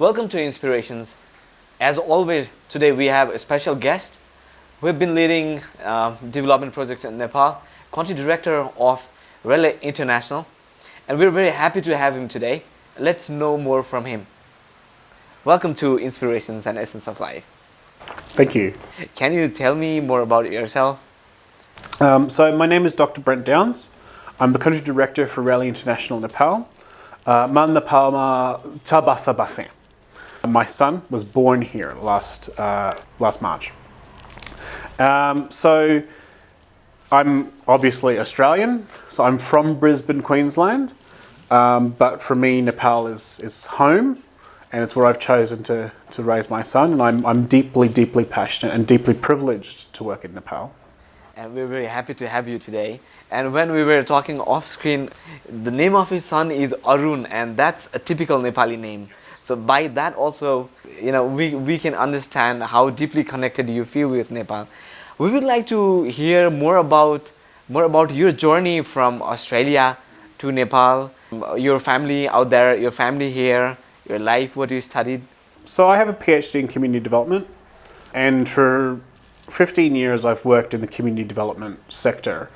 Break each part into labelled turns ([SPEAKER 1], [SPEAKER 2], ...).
[SPEAKER 1] Welcome to Inspirations. As always, today we have a special guest. We've been leading development projects in Nepal, country director of Raleigh International, and we're very happy to have him today. Let's know more from him. Welcome to Inspirations and Essence of Life.
[SPEAKER 2] Thank you.
[SPEAKER 1] Can you tell me more about yourself?
[SPEAKER 2] So my name is Dr. Brent Downes. I'm the country director for Raleigh International Nepal. Man Nepal ma Chabasa Basin. My son was born here last March. So I'm obviously Australian, so I'm from Brisbane, Queensland. But for me, Nepal is home, and it's where I've chosen to raise my son. And I'm deeply, deeply passionate and deeply privileged to work in Nepal.
[SPEAKER 1] And we're very happy to have you today. And when we were talking off screen, the name of his son is Arun, and that's a typical Nepali name. So by that also, we can understand how deeply connected you feel with Nepal. We would like to hear more about your journey from Australia to Nepal, your family out there, your family here, your life, what you studied.
[SPEAKER 2] So I have a PhD in community development, and for 15 years I've worked in the community development sector.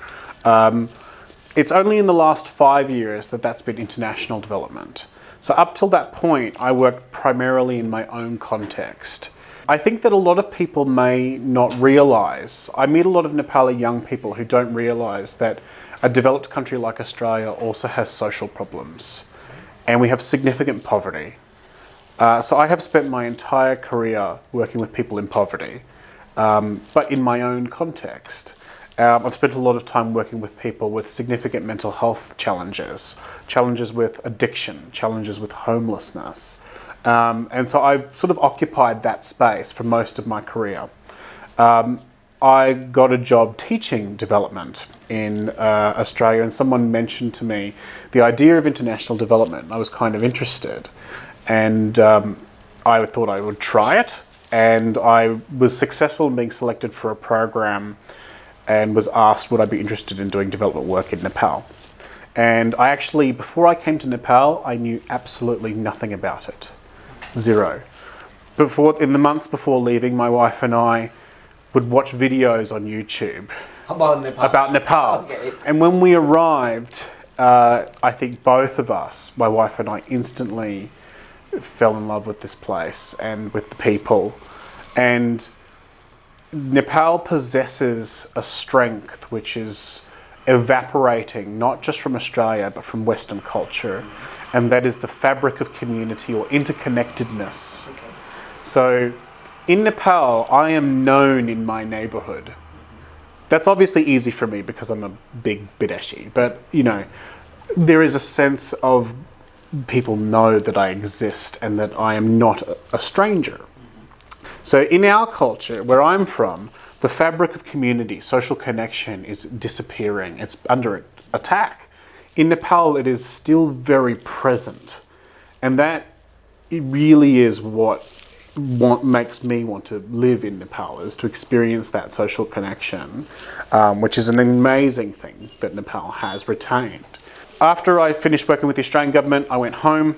[SPEAKER 2] It's only in the last 5 years that that's been international development. So up till that point, I worked primarily in my own context. I think that a lot of people may not realize, I meet a lot of Nepali young people who don't realize that a developed country like Australia also has social problems, and we have significant poverty. So I have spent my entire career working with people in poverty. But in my own context. I've spent a lot of time working with people with significant mental health challenges, challenges with addiction, challenges with homelessness. And so I've sort of occupied that space for most of my career. I got a job teaching development in Australia, and someone mentioned to me the idea of international development. I was kind of interested, and I thought I would try it. And I was successful in being selected for a program and was asked would I be interested in doing development work in Nepal. And I actually, before I came to Nepal, I knew absolutely nothing about it. Zero. In the months before leaving, my wife and I would watch videos on YouTube about Nepal.
[SPEAKER 1] Okay.
[SPEAKER 2] And when we arrived, I think both of us, my wife and I, instantly fell in love with this place and with the people. And Nepal possesses a strength which is evaporating, not just from Australia, but from Western culture. And that is the fabric of community or interconnectedness.
[SPEAKER 1] Okay.
[SPEAKER 2] So in Nepal, I am known in my neighborhood. That's obviously easy for me because I'm a big Bideshi, but there is a sense of people know that I exist and that I am not a stranger. So in our culture, where I'm from, the fabric of community, social connection is disappearing. It's under attack. In Nepal, it is still very present. And that really is what makes me want to live in Nepal, is to experience that social connection, which is an amazing thing that Nepal has retained. After I finished working with the Australian government, I went home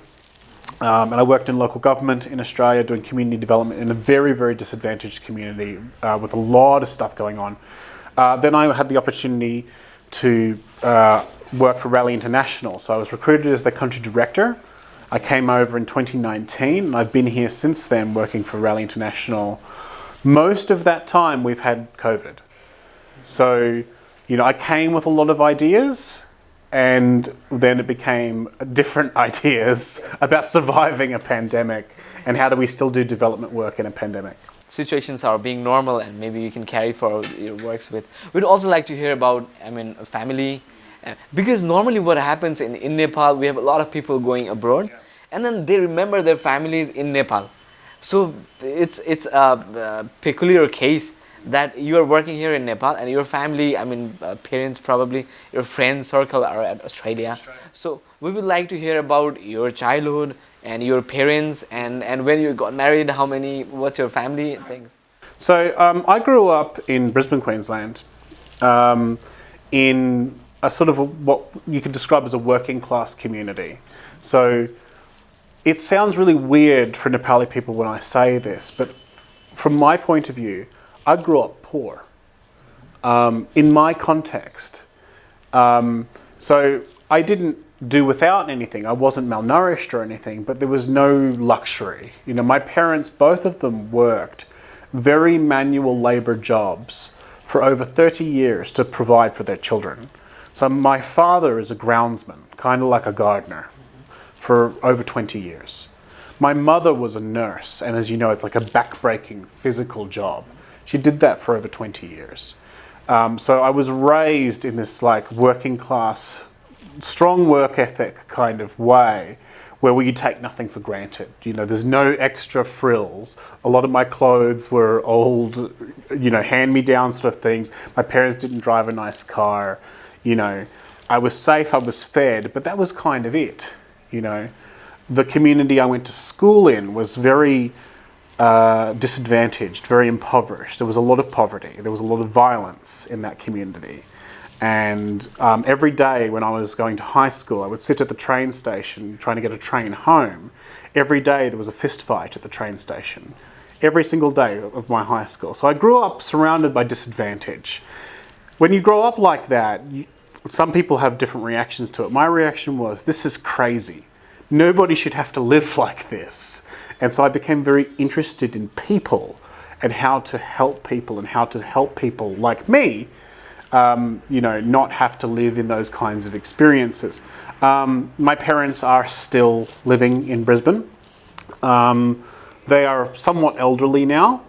[SPEAKER 2] and I worked in local government in Australia doing community development in a very, very disadvantaged community with a lot of stuff going on. Then I had the opportunity to work for Raleigh International. So I was recruited as the country director. I came over in 2019 and I've been here since then working for Raleigh International. Most of that time we've had COVID. So, I came with a lot of ideas, and then it became different ideas about surviving a pandemic and how do we still do development work in a pandemic.
[SPEAKER 1] Situations are being normal and maybe you can carry for your works with. We'd also like to hear about, family. Because normally what happens in Nepal, we have a lot of people going abroad and then they remember their families in Nepal. So it's a peculiar case that you are working here in Nepal and your family, parents probably, your friends circle are at Australia. So we would like to hear about your childhood and your parents and when you got married, what's your family and things?
[SPEAKER 2] So I grew up in Brisbane, Queensland, in a sort of what you could describe as a working class community. So it sounds really weird for Nepali people when I say this, but from my point of view, I grew up poor. In my context. So I didn't do without anything. I wasn't malnourished or anything, but there was no luxury. You know, my parents, both of them worked very manual labor jobs for over 30 years to provide for their children. So my father is a groundsman, kind of like a gardener, for over 20 years. My mother was a nurse, and as you know, it's like a back-breaking physical job. She did that for over 20 years. So I was raised in this like working class, strong work ethic kind of way, where we take nothing for granted. You know, there's no extra frills. A lot of my clothes were old, you know, hand-me-down sort of things. My parents didn't drive a nice car. You know, I was safe, I was fed, but that was kind of it. You know, the community I went to school in was very disadvantaged, very impoverished. There was a lot of poverty. There was a lot of violence in that community. And every day when I was going to high school, I would sit at the train station trying to get a train home. Every day there was a fist fight at the train station. Every single day of my high school. So I grew up surrounded by disadvantage. When you grow up like that, some people have different reactions to it. My reaction was, this is crazy. Nobody should have to live like this. And so I became very interested in people and how to help people and how to help people like me, you know, not have to live in those kinds of experiences. My parents are still living in Brisbane. They are somewhat elderly now.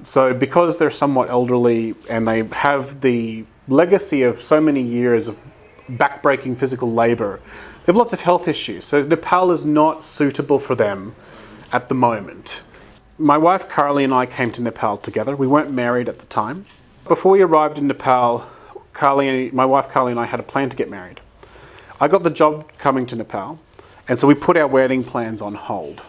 [SPEAKER 2] So because they're somewhat elderly and they have the legacy of so many years of back-breaking physical labour, they have lots of health issues. So Nepal is not suitable for them at the moment. My wife Carly and I came to Nepal together. We weren't married at the time. Before we arrived in Nepal, my wife Carly and I had a plan to get married. I got the job coming to Nepal, and so we put our wedding plans on hold.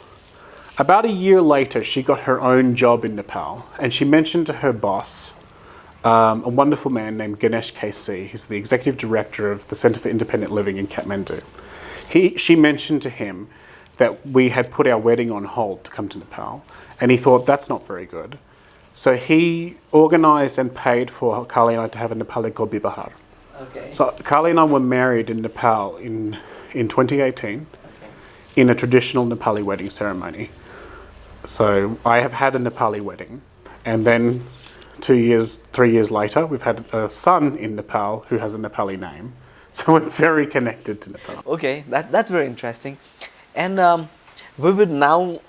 [SPEAKER 2] About a year later, she got her own job in Nepal, and she mentioned to her boss, a wonderful man named Ganesh KC. He's the executive director of the Centre for Independent Living in Kathmandu. She mentioned to him that we had put our wedding on hold to come to Nepal, and he thought that's not very good. So he organised and paid for Carly and I to have a Nepali called Bibahar.
[SPEAKER 1] Okay.
[SPEAKER 2] So Carly and I were married in Nepal in 2018 in a traditional Nepali wedding ceremony. So I have had a Nepali wedding, and then 3 years later, we've had a son in Nepal who has a Nepali name. So we're very connected to Nepal.
[SPEAKER 1] Okay, that's very interesting. And we would now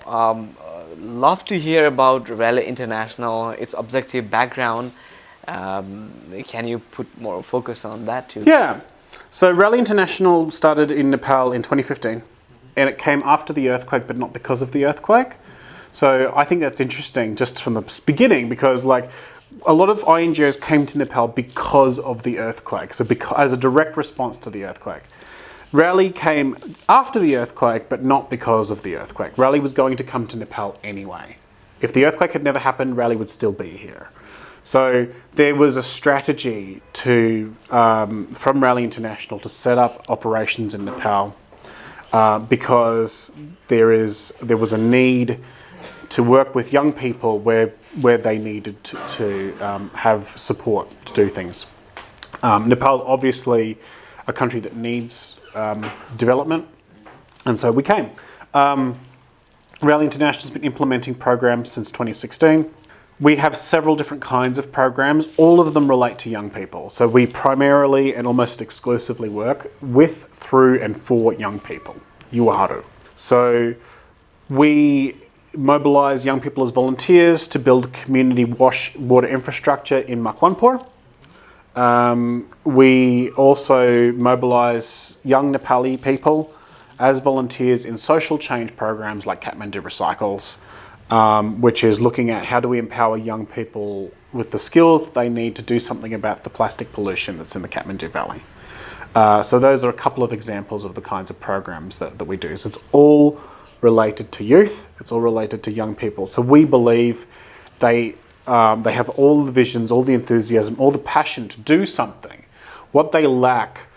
[SPEAKER 1] love to hear about Raleigh International, its objective background. Can you put more focus on that too?
[SPEAKER 2] Yeah. So Raleigh International started in Nepal in 2015, and it came after the earthquake, but not because of the earthquake. So I think that's interesting just from the beginning, because like a lot of INGOs came to Nepal because of the earthquake, so as a direct response to the earthquake. Raleigh came after the earthquake, but not because of the earthquake. Raleigh was going to come to Nepal anyway. If the earthquake had never happened, Raleigh would still be here. So there was a strategy from Raleigh International to set up operations in Nepal because there was a need to work with young people where they needed to have support to do things. Nepal is obviously a country that needs development, and so we came. Raleigh International has been implementing programs since 2016. We have several different kinds of programs. All of them relate to young people. So we primarily and almost exclusively work with, through and for young people, Yuwaharu. So we mobilise young people as volunteers to build community water infrastructure in Makwanpur. We also mobilise young Nepali people as volunteers in social change programs like Kathmandu Recycles, which is looking at how do we empower young people with the skills that they need to do something about the plastic pollution that's in the Kathmandu Valley. So those are a couple of examples of the kinds of programs that we do. So it's all related to youth, it's all related to young people. So we believe they have all the visions, all the enthusiasm, all the passion to do something. What they lack,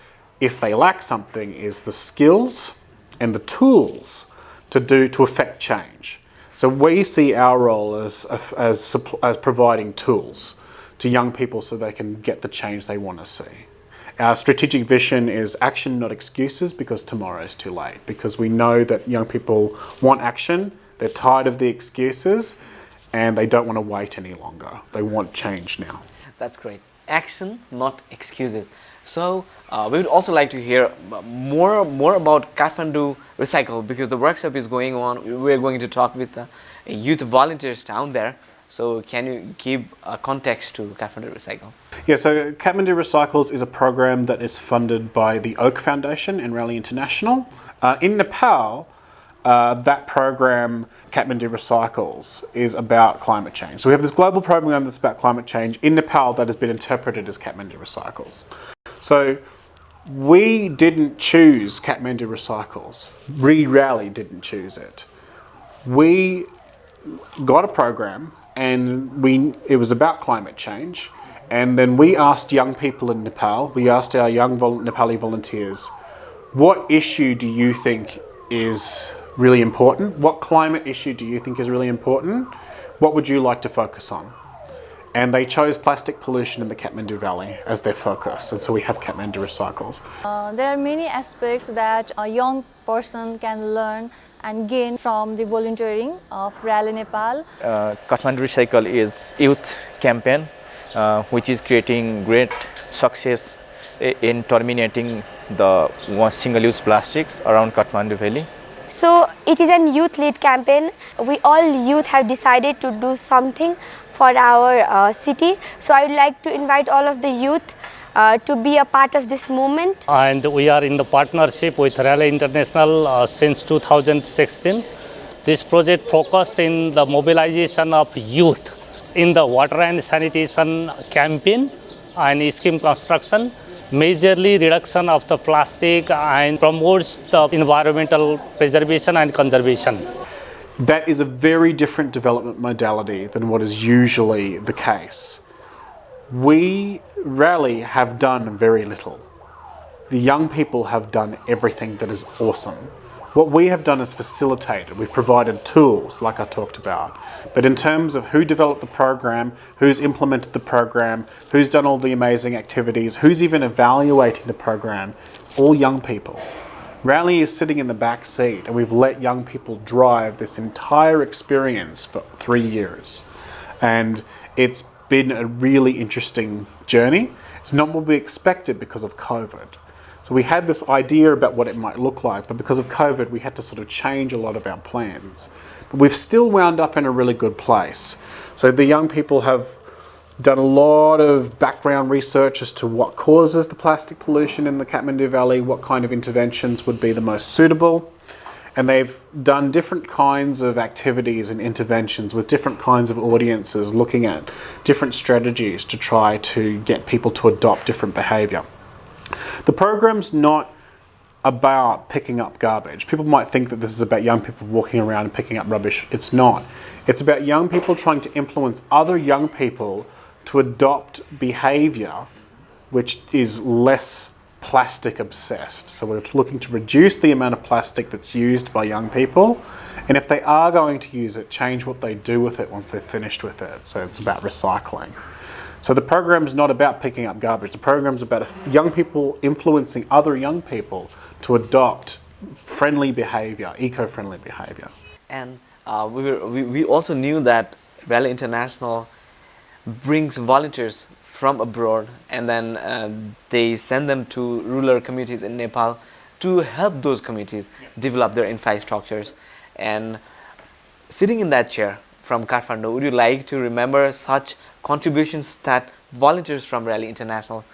[SPEAKER 2] if they lack something, is the skills and the tools to affect change. So we see our role as providing tools to young people so they can get the change they want to see. Our strategic vision is action, not excuses, because tomorrow is too late. Because we know that young people want action, they're tired of the excuses, and they don't want to wait any longer. They want change now.
[SPEAKER 1] That's great. Action, not excuses. So we would also like to hear more about Kathmandu Recycle, because the workshop is going on. We're going to talk with youth volunteers down there. So can you give a context to Kathmandu Recycle?
[SPEAKER 2] Yeah, so Kathmandu Recycles is a program that is funded by the Oak Foundation and Raleigh International. In Nepal, that program, Kathmandu Recycles, is about climate change. So we have this global program that's about climate change in Nepal that has been interpreted as Kathmandu Recycles. So we didn't choose Kathmandu Recycles. Raleigh didn't choose it. We got a program and it was about climate change. And then we asked young people in Nepal, we asked our young Nepali volunteers, what issue do you think is really important? What climate issue do you think is really important? What would you like to focus on? And they chose plastic pollution in the Kathmandu Valley as their focus, and so we have Kathmandu Recycles.
[SPEAKER 3] There are many aspects that a young person can learn and gain from the volunteering of Raleigh, Nepal.
[SPEAKER 4] Kathmandu Recycle is youth campaign which is creating great success in terminating the single-use plastics around Kathmandu Valley.
[SPEAKER 5] So it is a youth-led campaign. We all youth have decided to do something for our city. So I would like to invite all of the youth to be a part of this movement.
[SPEAKER 6] And we are in the partnership with Raleigh International since 2016. This project focused in the mobilization of youth in the water and sanitation campaign and scheme construction, majorly reduction of the plastic, and promotes the environmental preservation and conservation.
[SPEAKER 2] That is a very different development modality than what is usually the case. We, Raleigh, have done very little. The young people have done everything that is awesome. What we have done is facilitated. We've provided tools, like I talked about. But in terms of who developed the program, who's implemented the program, who's done all the amazing activities, who's even evaluating the program, it's all young people. Raleigh is sitting in the back seat, and we've let young people drive this entire experience for 3 years. And it's been a really interesting journey. It's not what we expected because of COVID. So we had this idea about what it might look like, but because of COVID, we had to sort of change a lot of our plans. But we've still wound up in a really good place. So the young people have done a lot of background research as to what causes the plastic pollution in the Kathmandu Valley, what kind of interventions would be the most suitable. And they've done different kinds of activities and interventions with different kinds of audiences, looking at different strategies to try to get people to adopt different behaviour. The program's not about picking up garbage. People might think that this is about young people walking around and picking up rubbish. It's not. It's about young people trying to influence other young people to adopt behaviour which is less plastic obsessed. So we're looking to reduce the amount of plastic that's used by young people, and if they are going to use it, change what they do with it once they're finished with it. So it's about recycling. So the program's not about picking up garbage. The program's about young people influencing other young people to adopt friendly behaviour, eco-friendly behaviour.
[SPEAKER 1] And we also knew that Raleigh International brings volunteers from abroad, and then they send them to rural communities in Nepal to help those communities develop their infrastructures. And sitting in that chair from Kathmandu, would you like to remember such contributions that volunteers from Raleigh International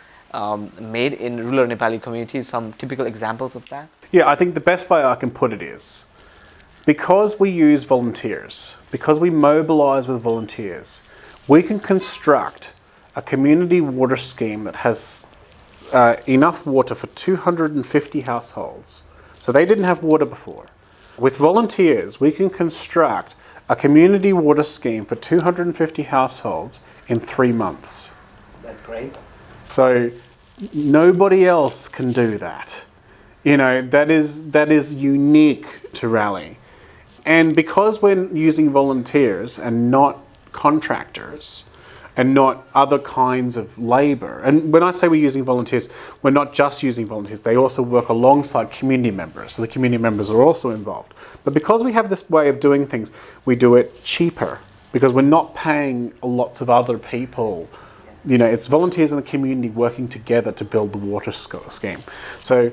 [SPEAKER 1] made in rural Nepali communities, some typical examples of that?
[SPEAKER 2] Yeah, I think the best way I can put it is, because we use volunteers, because we mobilise with volunteers, we can construct a community water scheme that has enough water for 250 households. So they didn't have water before. With volunteers, we can construct a community water scheme for 250 households in 3 months.
[SPEAKER 1] That's great.
[SPEAKER 2] So nobody else can do that. You know, that is unique to Raleigh. And because we're using volunteers and not contractors and not other kinds of labour, and when I say we're using volunteers, we're not just using volunteers, they also work alongside community members, so the community members are also involved. But because we have this way of doing things, we do it cheaper because we're not paying lots of other people. You know, it's volunteers in the community working together to build the water scheme. So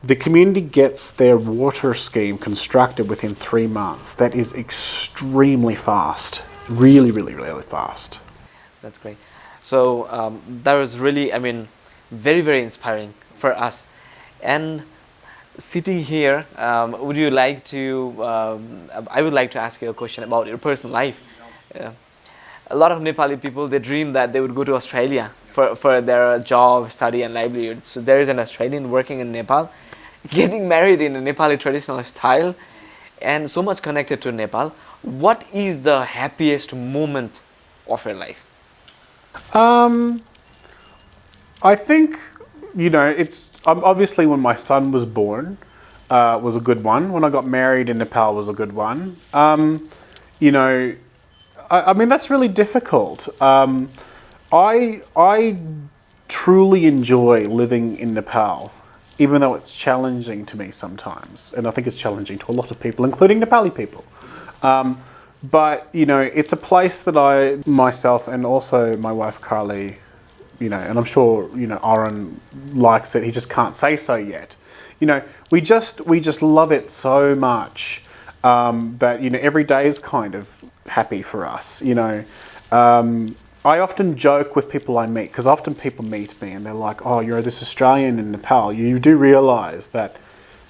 [SPEAKER 2] the community gets their water scheme constructed within 3 months. That is extremely fast. Really, really, really fast.
[SPEAKER 1] That's great. So that was really, I mean, very, very inspiring for us. And sitting here, would you like to, I would like to ask you a question about your personal life. A lot of Nepali people, they dream that they would go to Australia for their job, study and livelihood. So there is an Australian working in Nepal, getting married in a Nepali traditional style, and so much connected to Nepal. What is the happiest moment of your life?
[SPEAKER 2] I think, you know, it's obviously when my son was born was a good one. When I got married in Nepal was a good one. You know, I mean, that's really difficult. I truly enjoy living in Nepal, even though it's challenging to me sometimes. And I think it's challenging to a lot of people, including Nepali people. But, you know, it's a place that I, myself, and also my wife, Carly, you know, and I'm sure, you know, Oren likes it. He just can't say so yet. You know, we just love it so much that, you know, every day is kind of happy for us, you know. I often joke with people I meet, because often people meet me and they're like, oh, you're this Australian in Nepal. You do realise that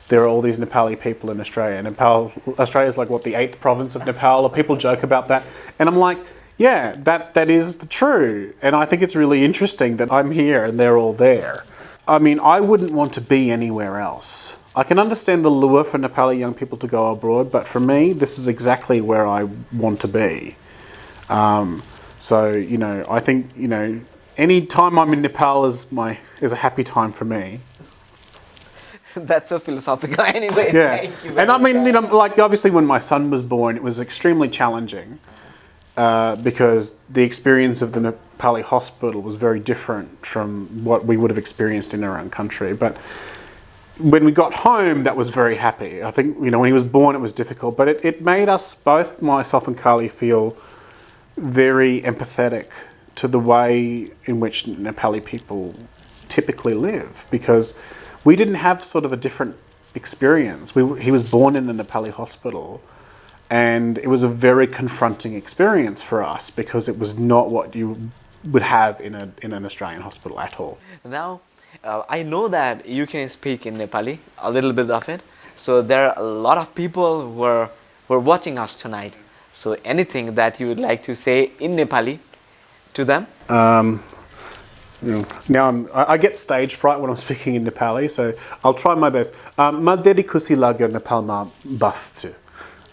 [SPEAKER 2] there are all these Nepali people in Australia. And Australia's like, what, the 8th province of Nepal? Or people joke about that. And I'm like, yeah, that is true. And I think it's really interesting that I'm here and they're all there. I mean, I wouldn't want to be anywhere else. I can understand the lure for Nepali young people to go abroad, but for me, this is exactly where I want to be. So, you know, I think, you know, any time I'm in Nepal is a happy time for me.
[SPEAKER 1] That's so philosophical anyway.
[SPEAKER 2] Yeah.
[SPEAKER 1] Thank you.
[SPEAKER 2] And I mean, you know, like obviously when my son was born, it was extremely challenging because the experience of the Nepali hospital was very different from what we would have experienced in our own country. But when we got home, that was very happy. I think, you know, when he was born, it was difficult, but it made us, both myself and Carly, feel very empathetic to the way in which Nepali people typically live, because we didn't have sort of a different experience. He was born in a Nepali hospital, and it was a very confronting experience for us because it was not what you would have in an Australian hospital at all.
[SPEAKER 1] Now, I know that you can speak in Nepali, a little bit of it. So there are a lot of people who are watching us tonight. So anything that you would like to say in Nepali to them?
[SPEAKER 2] Now I get stage fright when I'm speaking in Nepali, so I'll try my best. Ma धेरै खुसी लाग्यो नेपालमा बस्छु.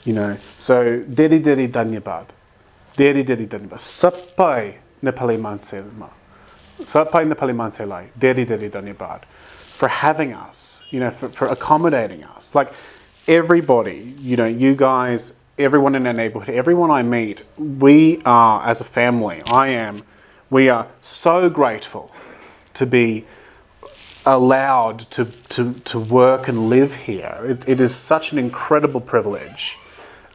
[SPEAKER 2] You know, so धेरै धेरै धन्यवाद. धेरै धेरै धन्यवाद. सबै नेपाली मान्छेलाई धेरै धेरै धन्यवाद for having us, you know, for accommodating us. Like everybody, you know, you guys, everyone in our neighborhood, everyone I meet, we are, as a family, we are so grateful to be allowed to work and live here. It is such an incredible privilege.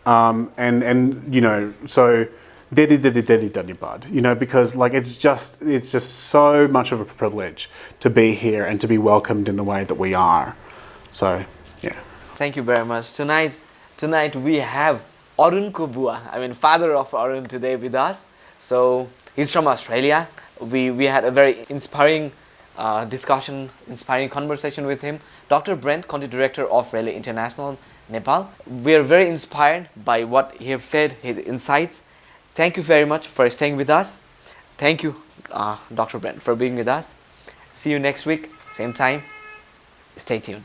[SPEAKER 2] And you know, so dedi dhanyabad, you know, because like it's just so much of a privilege to be here and to be welcomed in the way that we are. So yeah.
[SPEAKER 1] Thank you very much. Tonight we have Arun ko bua, I mean father of Arun today with us. So he's from Australia. We had a very inspiring discussion, inspiring conversation with him. Dr. Brent, Country Director of Raleigh International Nepal. We are very inspired by what he have said, his insights. Thank you very much for staying with us. Thank you, Dr. Brent, for being with us. See you next week, same time. Stay tuned.